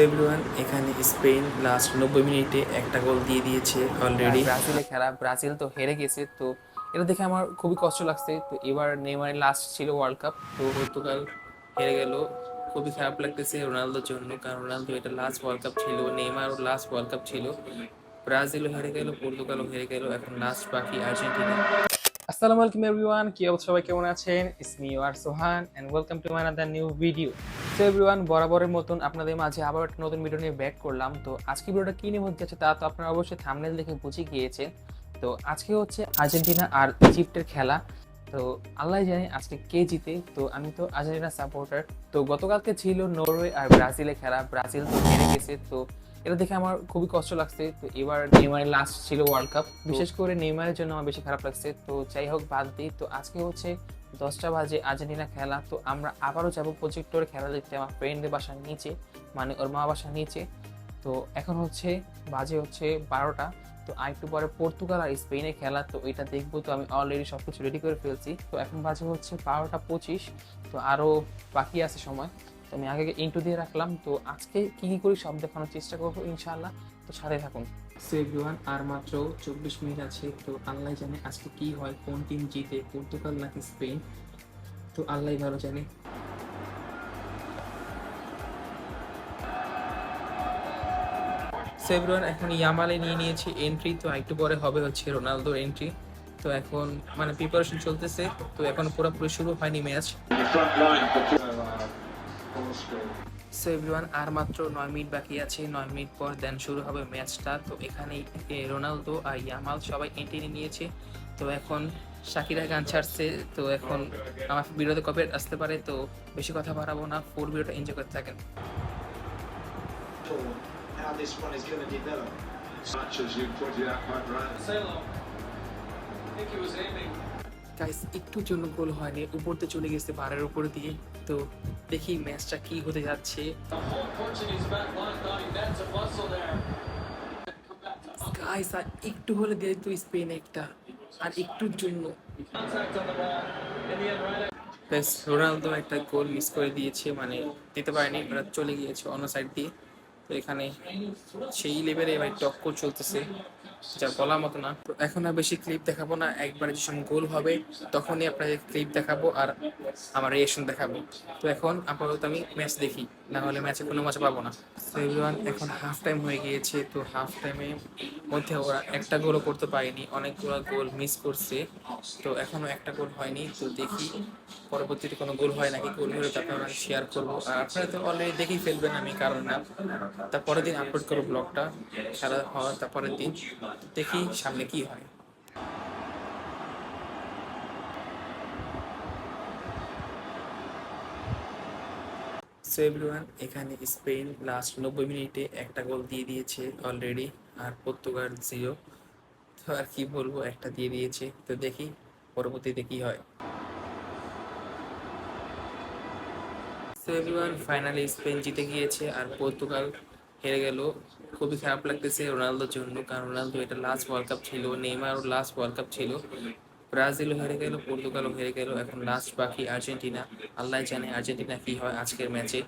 Everyone, এখানে Spain last 90 মিনিটে একটা গোল দিয়ে দিয়েছে অলরেডি। ব্রাজিলে খেলা, ব্রাজিল তো হেরে গেছে। তো এটা দেখে আমার খুবই কষ্ট লাগছে। তো এবার নেইমারের লাস্ট ছিল ওয়ার্ল্ড কাপ, তো পর্তুগাল হেরে গেল। খুবই খারাপ লাগতেছে রোনালদোর জন্য, কারণ রোনালদো এটা লাস্ট ওয়ার্ল্ড কাপ ছিল, নেইমারও লাস্ট ওয়ার্ল্ড কাপ ছিল। ব্রাজিলও হেরে গেল, পর্তুগালও হেরে গেল, এখন লাস্ট বাকি আর্জেন্টিনা। আসসালামু আলাইকুম এভরিওয়ান, কি অবস্থা, সবাই কেমন আছেন? It's me your Sohan and welcome to my another new video. So everyone, বরাবরের মতন আপনাদের মাঝে আবার একটা নতুন ভিডিও নিয়ে ব্যাক করলাম। তো আজকে ভিডিওটা কি নিয়ে হতে যাচ্ছে তা তো আপনারা অবশ্যই থাম্বনেল দেখে বুঝে গিয়েছেন। তো আজকে হচ্ছে আর্জেন্টিনা আর ইজিপ্টের খেলা। তো আল্লাহ জানে আজকে কে জিতে। তো আমি তো আর্জেন্টিনা সাপোর্টার। তো গতকালকে ছিল নরওয়ে আর ব্রাজিলের খেলা, ব্রাজিল তো হেরে গেছে। তো এটা দেখে আমার খুবই কষ্ট লাগছে। তো এবার নেইমারের লাস্ট ছিল ওয়ার্ল্ড কাপ, বিশেষ করে নেইমারের জন্য আমার বেশি খারাপ লাগছে। তো যাই হোক, বাদ দিই। তো আজকে হচ্ছে 10টা বাজে আর্জেন্টিনা খেলা। তো আমরা আবারও যাবো প্রজেক্টরে খেলা দেখতে আমার ফ্রেন্ডের বাসার নিচে, মানে ওর মা বাসার নিচে। তো এখন হচ্ছে বাজে হচ্ছে 12টা। তো আরেকটু পরে পর্তুগাল আর স্পেনের খেলা, তো এটা দেখবো। তো আমি অলরেডি সব কিছু রেডি করে ফেলছি। তো এখন বাজে হচ্ছে 12টা 25। তো আরও বাকি আছে সময়। তো আমি আগে ইন্টু দিয়ে রাখলাম। তো আজকে কি কি করি সব দেখানোর চেষ্টা করবো ইনশাআল্লাহ। তো সাথে থাকুন। সো এভরিওয়ান, আর মাত্র 24 মিনিট আছে। তো আল্লাহ জানে আজকে কি হয়, কোন টিম জিতে, পর্তুগাল নাকি স্পেন। তো আল্লাহ ভালো জানে। সো এভরিওয়ান, এখন ইয়ামালে নিয়ে নিয়েছে এন্ট্রি। তো একটু পরে হবে হচ্ছে রোনালদোর এন্ট্রি। তো এখন মানে প্রিপারেশন চলতেছে। তো এখন পুরোপুরি শুরু হয়নি ম্যাচ। সো এভরিওয়ান, আর মাত্র 9 মিনিট বাকি আছে। 9 মিনিট পর দেন শুরু হবে ম্যাচটা। তো এখানে রোনালদো আর ইয়ামাল সবাই এন্ট্রি নিয়েছে। তো এখন শাকিরা গান ছাড়ছে। তো এখন আমার ভিডিওতে কপিরাইট আসতে পারে, তো বেশি কথা বাড়াবো না, ফুল ভিডিওটা এনজয় করতে থাকেন। How this one is going to develop. Much as you pointed out quite right. I think he was aiming. Guys, একটু জন্য গোল হয়নি, উপর দিয়ে চলে গেছে বারের উপর দিয়ে। তো দেখি ম্যাচটা কি হতে যাচ্ছে। The whole Portuguese back line thought he meant to bustle there. Guys, আর একটু হলে দিয়ে তো স্পেন একটা, আর একটুর জন্য Contact on the ball. In the end, right. বেশ, রোনালদো একটা গোল মিস করে দিয়েছে, মানে দিতে পারেনি, ওরা চলে গিয়েছে অন্য সাইড দিয়ে। তো এখানে সেই লেভেলে ভাই টক্কর চলতেছে, যা বলার মতো না। তো এখন আর বেশি ক্লিপ দেখাবো না, একবারে যখন গোল হবে তখনই আপনাদের ক্লিপ দেখাবো আর আমার রিয়েকশন দেখাবো। তো এখন আপাতত আমি ম্যাচ দেখি, না হলে ম্যাচে কোনো মজা পাবো না। তো এভরিওয়ান, এখন হাফ টাইম হয়ে গিয়েছে। তো হাফ টাইমের মধ্যে ওরা একটা গোলও করতে পারেনি, অনেকগুলো গোল মিস করছে। তো এখনো একটা গোল হয়নি। তো দেখি পরবর্তীতে কোনো গোল হয় নাকি, গোল হলে তো আপনারা শেয়ার করবো। আর আপনারা তো অলরেডি দেখেই ফেলবেন, আমি কারণ না তারপরের দিন আপলোড করবো ব্লগটা, খেলা হওয়ার তারপরের দিন। দেখি সামনে কি হয়। সো এভরিওয়ান, এখানে স্পেন লাস্ট 90 মিনিটে একটা গোল দিয়ে দিয়েছে অলরেডি, আর পর্তুগাল 0। তো আর কি বলবো, একটা দিয়ে দিয়েছে। তো দেখি পরবর্তীতে কি হয়। সো এভরিওয়ান, ফাইনালি স্পেন জিতে গিয়েছে আর পর্তুগাল হেরে গেল। খুবই খারাপ লাগতেছে রোনালদোর জন্য, কারণ রোনালদো এটা লাস্ট ওয়ার্ল্ড কাপ ছিল, নেইমারও লাস্ট ওয়ার্ল্ড কাপ ছিল। ব্রাজিলও হেরে গেল, পর্তুগালও হেরে গেল, এখন লাস্ট বাকি আর্জেন্টিনা। আল্লাহ জানে আর্জেন্টিনা কি হয় আজকের ম্যাচে।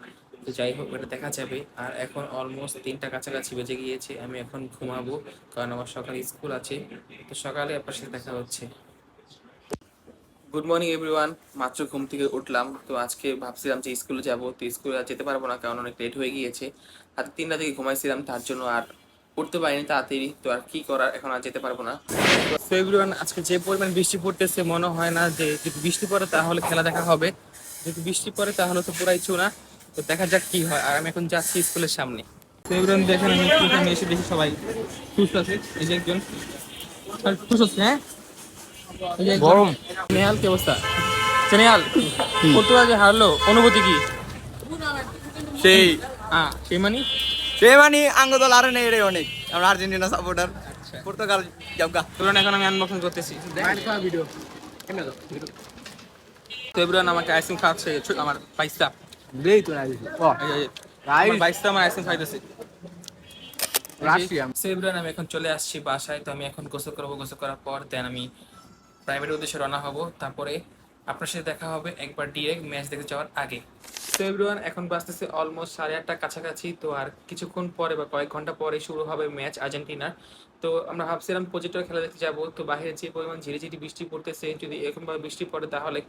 তো যাই হোক, এটা দেখা যাবে। আর এখন অলমোস্ট 3টা কাছাকাছি বেজে গিয়েছে, আমি এখন ঘুমাবো, কারণ আমার সকালে স্কুল আছে। তো সকালে আপনার সাথে দেখা হচ্ছে। গুড মর্নিং এভরিওয়ান, মাত্র ঘুম থেকে উঠলাম। তো আজকে ভাবছিলাম যে স্কুলে যাব, তো স্কুলে আর যেতে পারবো না, কারণ অনেক লেট হয়ে গিয়েছে। রাতে 3টা থেকে ঘুমাইছিলাম, তার জন্য আর উঠতে পারিনি তাড়াতাড়ি। তো আর কি করার, এখন আর যেতে পারবো না। তো এভরিওয়ান, আজকে যে পরিমাণ বৃষ্টি পড়তেছে, মনে হয় না যে যদি বৃষ্টি পড়ে তাহলে খেলা দেখা হবে। যদি বৃষ্টি পড়ে তাহলে তো পুরাই চুনা। তো দেখা যাক কি হয়। আর আমি এখন যাচ্ছি স্কুলের সামনে। তো এভরিওয়ান দেখেন, আমি এখানে এসে দেখি সবাই সুস্থ আছে। এই যে একজন সুস্থ আছে, হ্যাঁ গরম। নেহাল, কি অবস্থা? নেহাল, পর্তুগাল যে হারলো, অনুভূতি কি? সেই সেই মানে সেই মানে আঙ্গদল আর নেই রে, অনেক আমরা আর্জেন্টিনা সাপোর্টার। পর্তুগাল যাবগা। তোরা এখন আমি আনবক্সিং করতেছি। তো এভরিওয়ান, আমাকে আইসক্রিম খাওয়াচ্ছে আমার বাইস্তা। দেই তো না আমার বাইস্তা আমার আইসক্রিম খাইতেছে। এভরিওয়ান, আমি এখন চলে আসছি বাসায়। তো আমি এখন গোসল করবো, গোসল করার পর দেন আমি প্রাইভেট উদ্দেশ্যে রওনা হব। তারপরে আপনার সাথে দেখা হবে একবার ডিরেক্ট ম্যাচ দেখতে যাওয়ার আগে। সো এভরিওয়ান, এখন বাজতেছে অলমোস্ট 8:30 কাছাকাছি। তো আর কিছুক্ষণ পরে বা কয়েক ঘন্টা পরে শুরু হবে ম্যাচ আর্জেন্টিনার। তো আমরা ভাবছিলাম প্রজেক্টর খেলা দেখতে যাবো, তো বাইরে যে পরিমাণ ঝিরিঝিরি বৃষ্টি পড়তেছে, যদি এরকমভাবে বৃষ্টি পড়ে তাহলে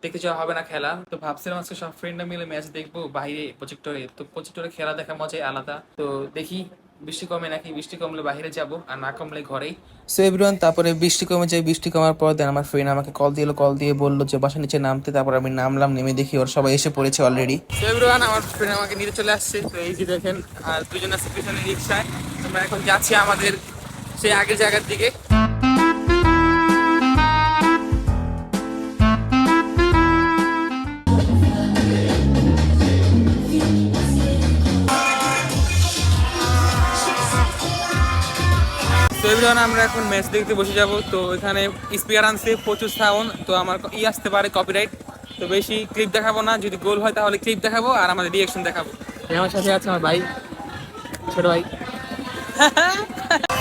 দেখতে যাওয়া হবে না খেলা। তো ভাবছিলাম আজকে সব ফ্রেন্ডরা মিলে ম্যাচ দেখবো বাইরে প্রজেক্টরে। তো প্রজেক্টরে খেলা দেখা মজাই আলাদা। তো দেখি বৃষ্টি কমে নাকি, বৃষ্টি কমলে বাইরে যাব, আর না কমলে ঘরেই। সো এভরিওয়ান, তারপরে বৃষ্টি কমে যায়। বৃষ্টি কমার পর দেন আমার ফ্রেন্ড আমাকে কল দিল, কল দিয়ে বললো যে বাসা নিচে নামতে। তারপর আমি নামলাম, নেমে দেখি ওর সবাই এসে পড়েছে অলরেডি। সো এভরিওয়ান, আমার ফ্রেন্ড আমাকে নিতে চলে আসছে। তো এই যে দেখেন, আর দুজন আছে পিছনে রিক্সায়। আমরা এখন যাচ্ছি আমাদের সেই আগের জায়গার দিকে। তো এভরিওয়ান, আমরা এখন ম্যাচ দেখতে বসে যাব। তো এখানে স্পিকার আনছে প্রচুর সাউন্ড, তো আমার আসতে পারে কপিরাইট। তো বেশি ক্লিপ দেখাবো না, যদি গোল হয় তাহলে ক্লিপ দেখাবো আর আমাদের রিয়াকশন দেখাবো। আমার সাথে আছে আমার ভাই, ছোট ভাই।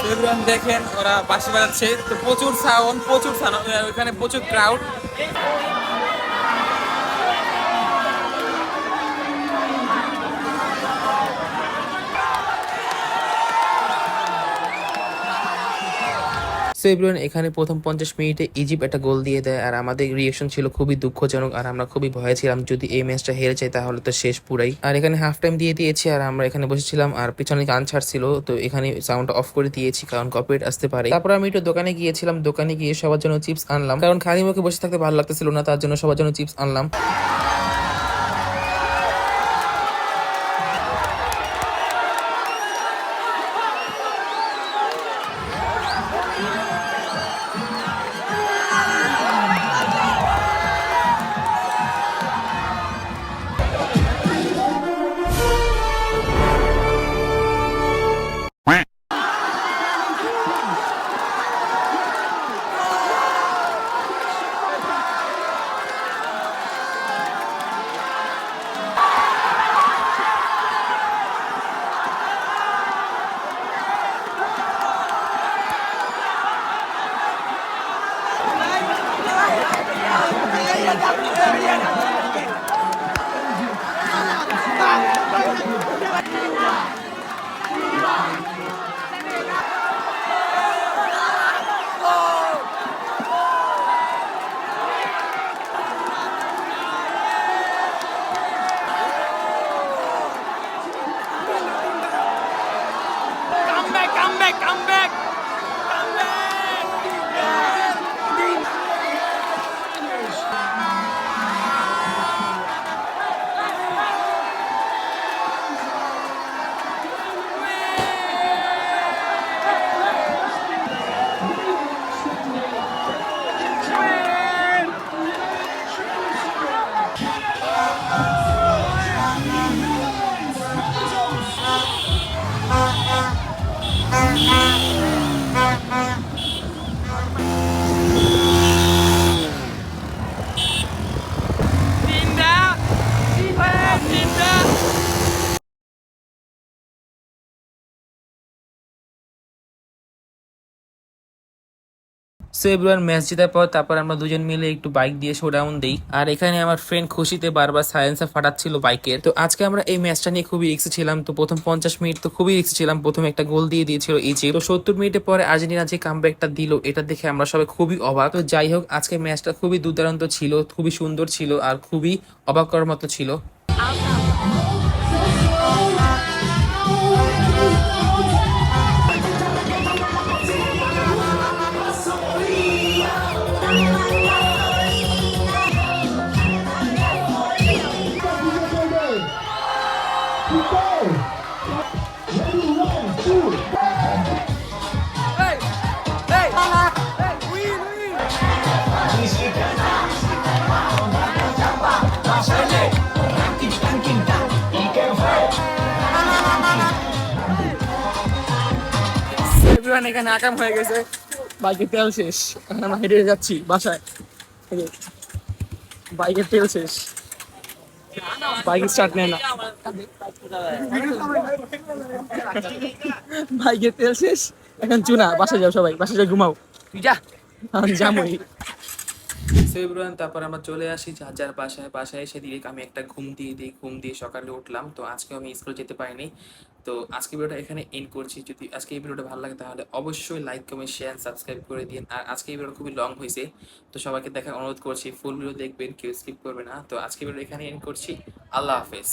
তো এভরিওয়ান দেখেন, ওরা বাঁশি বাজাচ্ছে। তো প্রচুর সাউন্ড, ওখানে প্রচুর ক্রাউড। সো এভরিওয়ান, এখানে প্রথম 50 মিনিটে ইজিপ্ট একটা গোল দিয়ে দেয়, আর আমাদের রিয়েকশন ছিল খুবই দুঃখজনক। আর আমরা খুবই ভয়ে ছিলাম যদি এই ম্যাচটা হেরে যায় তাহলে তো শেষ পুরাই। আর এখানে হাফ টাইম দিয়ে দিয়েছি, আর আমরা এখানে বসেছিলাম, আর পিছনে গান ছাড়ছিল। তো এখানে সাউন্ডটা অফ করে দিয়েছি কারণ কপিরাইট আসতে পারে। তারপর আমি একটু দোকানে গিয়েছিলাম, দোকানে গিয়ে সবার জন্য চিপস আনলাম, কারণ খালি মুখে বসে থাকতে ভালো লাগতেছিল না, তার জন্য সবার জন্য চিপস আনলাম। সো এভরিওয়ান, ম্যাচ জেতার পর তারপর আমরা দুজন মিলে একটু বাইক দিয়ে শোডাউন দেই। আর এখানে আমার ফ্রেন্ড খুশিতে বারবার সাইলেন্সার ফাটাচ্ছিল বাইকের। তো আজকে আমরা এই ম্যাচটা নিয়ে খুবই রিক্সে ছিলাম। তো প্রথম 50 মিনিট তো খুবই রিক্সে ছিলাম, প্রথমে একটা গোল দিয়ে দিয়েছিল ইজিপ্ট। তো 70 মিনিটের পরে আর্জেন্টিনা যে কামব্যাকটা দিল, এটা দেখে আমরা সবাই খুবই অবাক। তো যাই হোক, আজকে ম্যাচটা খুবই দুর্দান্ত ছিল, খুবই সুন্দর ছিল, আর খুবই অবাক করার মতো ছিল। এভরিওয়ান, এখানে আকাম হয়ে গেছে, বাইকের তেল শেষ। এখন আমরা হেঁটে যাচ্ছি বাসায়। বাইকের তেল শেষ, বাইক স্টার্ট নেয় না, বাইকের তেল শেষ। এখন চুনা, বাসায় যাও সবাই, বাসায় যাও ঘুমাও। তুই যা, আমি যাবই। সো এভরিওয়ান, তারপর আমরা চলে আসি যার যার বাসায় এসে ডিরেক্ট আমি একটা ঘুম দিয়ে দিই, ঘুম দিয়ে সকালে উঠলাম। তো আজকে আমি স্কুলে যেতে পারিনি। তো আজকে ভিডিওটা এখানে এন্ড করছি। যদি আজকে এই ভিডিওটা ভালো লাগে তাহলে অবশ্যই লাইক কমেন্ট শেয়ার সাবস্ক্রাইব করে দিন। আর আজকে এই ভিডিওটা খুবই লং হয়েছে, তো সবাইকে দেখার অনুরোধ করছি ফুল ভিডিও দেখবেন, কেউ স্কিপ করবে না। তো আজকে ভিডিও এখানে এন্ড করছি। আল্লাহ হাফেজ।